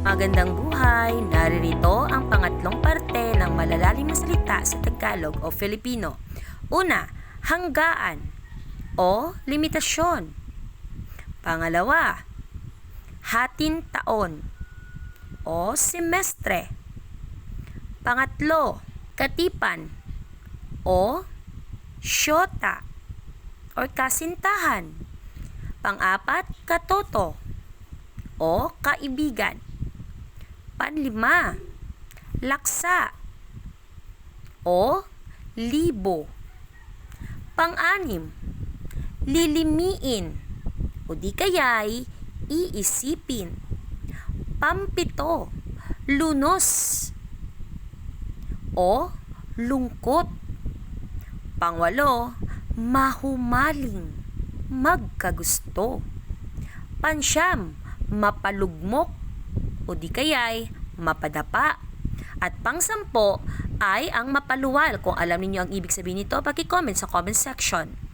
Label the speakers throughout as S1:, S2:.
S1: Magandang buhay! Naririto ang pangatlong parte ng malalalim na salita sa Tagalog o Filipino. Una, hanggaan o limitasyon. Pangalawa, hatin taon o semestre. Pangatlo, katipan o syota or kasintahan. Pang-apat, katoto o kaibigan. Panlima, laksa o libo. Pang-anim, lilimiin o di kaya'y iisipin. Pampito, lunos o lungkot. Pangwalo, mahumaling, magkagusto. Pansyam, mapalugmok o di kaya'y mapadapa. At pang-sampo ay ang mapaluwal. Kung alam niyo ang ibig sabihin nito, paki-comment sa comment section.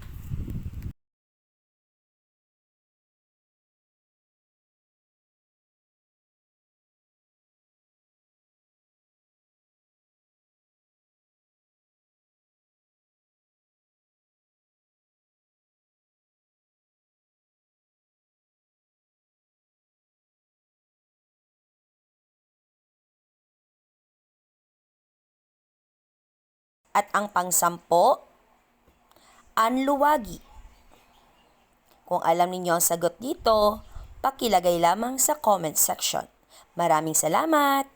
S1: At ang pang-sampo, anluwagi. Kung alam ninyo ang sagot dito, pakilagay lamang sa comment section. Maraming salamat!